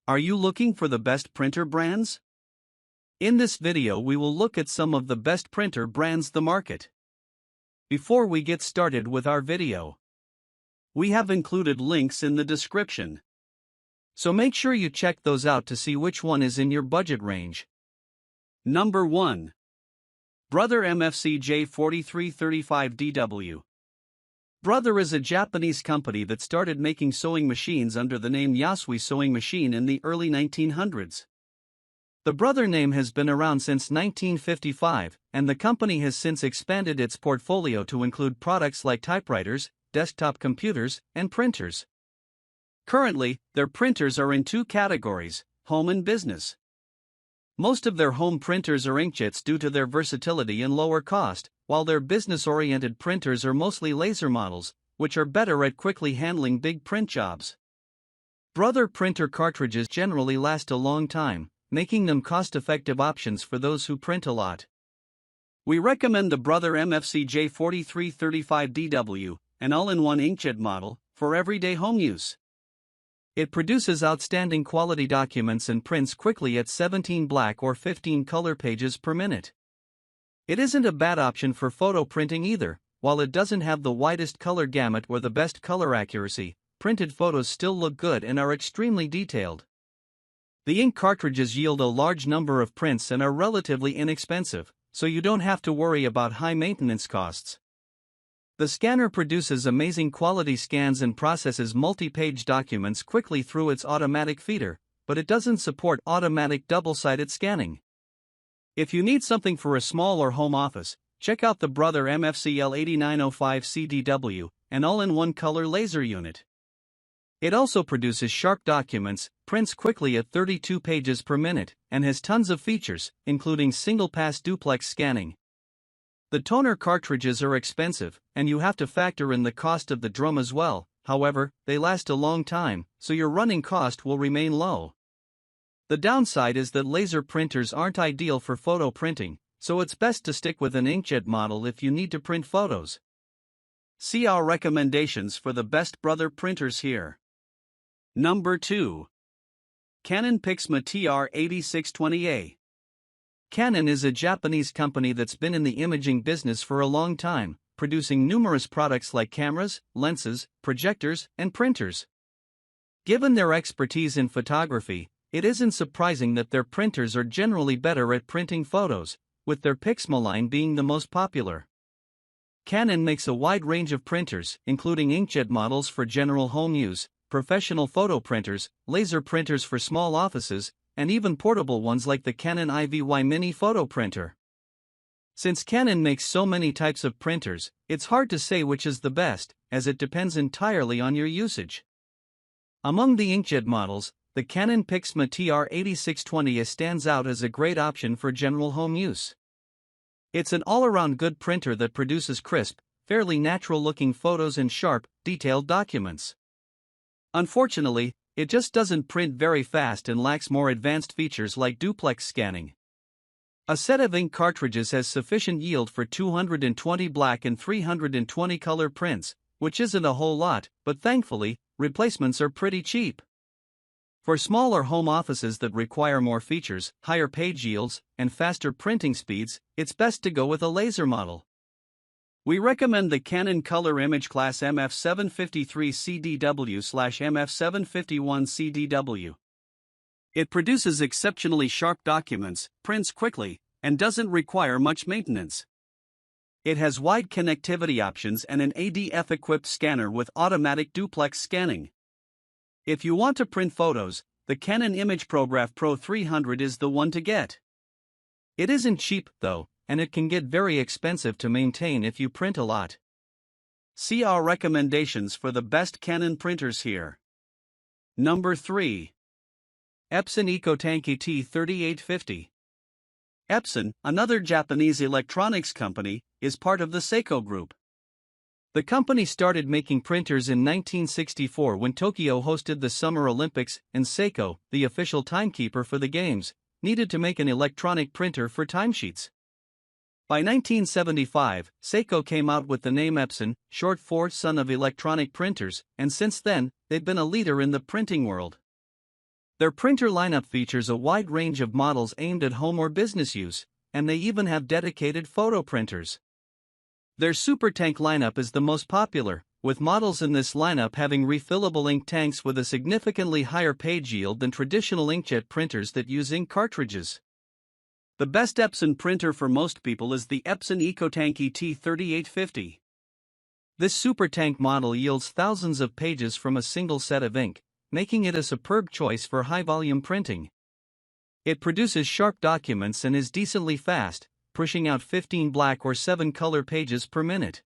Are you looking for the best printer brands? In this video we will look at some of the best printer brands the market. Before we get started with our video, we have included links in the description. So make sure you check those out to see which one is in your budget range. Number 1. Brother MFC J4335DW. Brother is a Japanese company that started making sewing machines under the name Yasui Sewing Machine in the early 1900s. The Brother name has been around since 1955, and the company has since expanded its portfolio to include products like typewriters, desktop computers, and printers. Currently, their printers are in two categories, home and business. Most of their home printers are inkjets due to their versatility and lower cost, while their business-oriented printers are mostly laser models, which are better at quickly handling big print jobs. Brother printer cartridges generally last a long time, making them cost-effective options for those who print a lot. We recommend the Brother MFC J4335DW, an all-in-one inkjet model, for everyday home use. It produces outstanding quality documents and prints quickly at 17 black or 15 color pages per minute. It isn't a bad option for photo printing either. While it doesn't have the widest color gamut or the best color accuracy, printed photos still look good and are extremely detailed. The ink cartridges yield a large number of prints and are relatively inexpensive, so you don't have to worry about high maintenance costs. The scanner produces amazing quality scans and processes multi-page documents quickly through its automatic feeder, but it doesn't support automatic double-sided scanning. If you need something for a small or home office, check out the Brother MFC L8905CDW, an all-in-one color laser unit. It also produces sharp documents, prints quickly at 32 pages per minute, and has tons of features, including single-pass duplex scanning. The toner cartridges are expensive, and you have to factor in the cost of the drum as well. However, they last a long time, so your running cost will remain low. The downside is that laser printers aren't ideal for photo printing, so it's best to stick with an inkjet model if you need to print photos. See our recommendations for the best Brother printers here. Number 2. Canon PIXMA TR8620A. Canon is a Japanese company that's been in the imaging business for a long time, producing numerous products like cameras, lenses, projectors, and printers. Given their expertise in photography, it isn't surprising that their printers are generally better at printing photos, with their PIXMA line being the most popular. Canon makes a wide range of printers, including inkjet models for general home use, professional photo printers, laser printers for small offices, and even portable ones like the Canon IVY Mini photo printer. Since Canon makes so many types of printers, it's hard to say which is the best, as it depends entirely on your usage. Among the inkjet models, the Canon PIXMA TR8620A stands out as a great option for general home use. It's an all-around good printer that produces crisp, fairly natural-looking photos and sharp, detailed documents. Unfortunately, it just doesn't print very fast and lacks more advanced features like duplex scanning. A set of ink cartridges has sufficient yield for 220 black and 320 color prints, which isn't a whole lot, but thankfully, replacements are pretty cheap. For smaller home offices that require more features, higher page yields, and faster printing speeds, it's best to go with a laser model. We recommend the Canon Color Image Class MF753CDW/MF751CDW. It produces exceptionally sharp documents, prints quickly, and doesn't require much maintenance. It has wide connectivity options and an ADF-equipped scanner with automatic duplex scanning. If you want to print photos, the Canon ImagePrograph Pro 300 is the one to get. It isn't cheap, though, and it can get very expensive to maintain if you print a lot. See our recommendations for the best Canon printers here. Number 3. Epson EcoTanki T3850. Epson, another Japanese electronics company, is part of the Seiko Group. The company started making printers in 1964 when Tokyo hosted the Summer Olympics, and Seiko, the official timekeeper for the games, needed to make an electronic printer for timesheets. By 1975, Seiko came out with the name Epson, short for Son of Electronic Printers, and since then, they've been a leader in the printing world. Their printer lineup features a wide range of models aimed at home or business use, and they even have dedicated photo printers. Their Super Tank lineup is the most popular, with models in this lineup having refillable ink tanks with a significantly higher page yield than traditional inkjet printers that use ink cartridges. The best Epson printer for most people is the Epson EcoTank ET3850. This Super Tank model yields thousands of pages from a single set of ink, making it a superb choice for high-volume printing. It produces sharp documents and is decently fast, pushing out 15 black or 7 color pages per minute.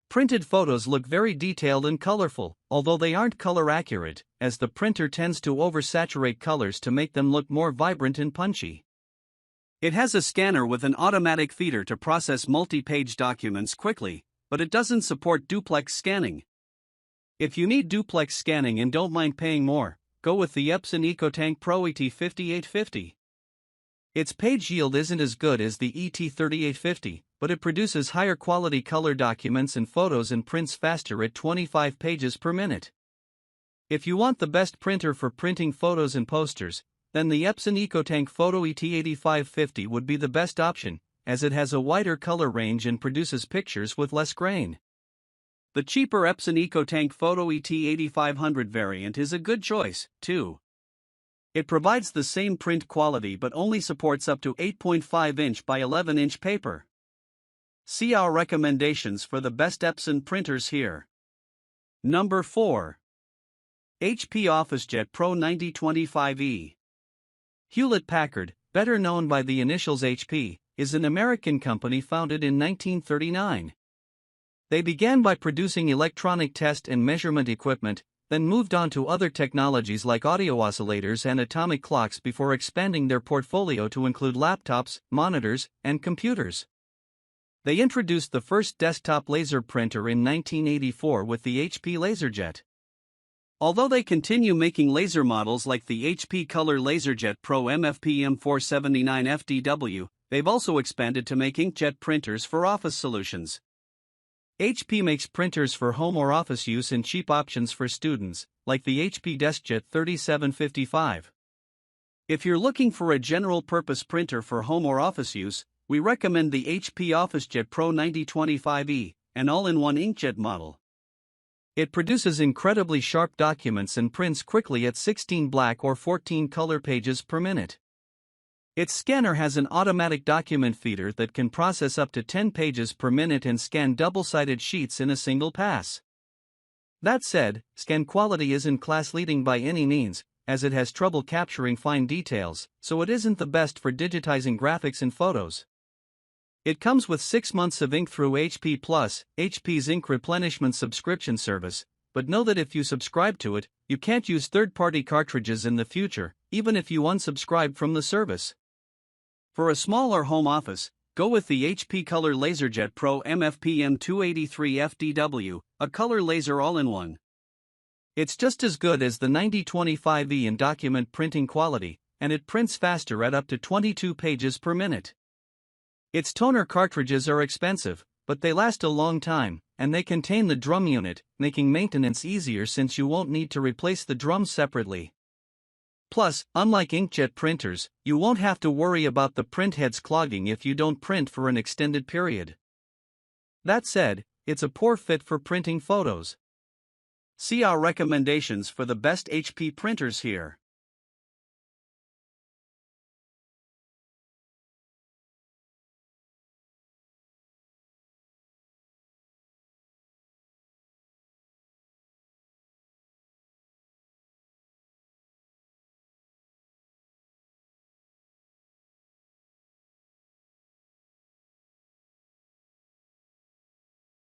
Printed photos look very detailed and colorful, although they aren't color accurate, as the printer tends to oversaturate colors to make them look more vibrant and punchy. It has a scanner with an automatic feeder to process multi-page documents quickly, but it doesn't support duplex scanning. If you need duplex scanning and don't mind paying more, go with the Epson EcoTank Pro ET5850. Its page yield isn't as good as the ET3850, but it produces higher quality color documents and photos and prints faster at 25 pages per minute. If you want the best printer for printing photos and posters, then the Epson EcoTank Photo ET8550 would be the best option, as it has a wider color range and produces pictures with less grain. The cheaper Epson EcoTank Photo ET8500 variant is a good choice, too. It provides the same print quality but only supports up to 8.5-inch by 11-inch paper. See our recommendations for the best Epson printers here. Number 4. HP OfficeJet Pro 9025E. Hewlett-Packard, better known by the initials HP, is an American company founded in 1939. They began by producing electronic test and measurement equipment, then moved on to other technologies like audio oscillators and atomic clocks before expanding their portfolio to include laptops, monitors, and computers. They introduced the first desktop laser printer in 1984 with the HP LaserJet. Although they continue making laser models like the HP Color LaserJet Pro MFP M479 FDW, they've also expanded to make inkjet printers for office solutions. HP makes printers for home or office use and cheap options for students, like the HP DeskJet 3755. If you're looking for a general-purpose printer for home or office use, we recommend the HP OfficeJet Pro 9025E, an all-in-one inkjet model. It produces incredibly sharp documents and prints quickly at 16 black or 14 color pages per minute. Its scanner has an automatic document feeder that can process up to 10 pages per minute and scan double-sided sheets in a single pass. That said, scan quality isn't class-leading by any means, as it has trouble capturing fine details, so it isn't the best for digitizing graphics and photos. It comes with 6 months of ink through HP Plus, HP's ink replenishment subscription service, but know that if you subscribe to it, you can't use third-party cartridges in the future, even if you unsubscribe from the service. For a smaller home office, go with the HP Color LaserJet Pro MFP M283 FDW, a color laser all-in-one. It's just as good as the 9025E in document printing quality, and it prints faster at up to 22 pages per minute. Its toner cartridges are expensive, but they last a long time, and they contain the drum unit, making maintenance easier since you won't need to replace the drums separately. Plus, unlike inkjet printers, you won't have to worry about the print heads clogging if you don't print for an extended period. That said, it's a poor fit for printing photos. See our recommendations for the best HP printers here.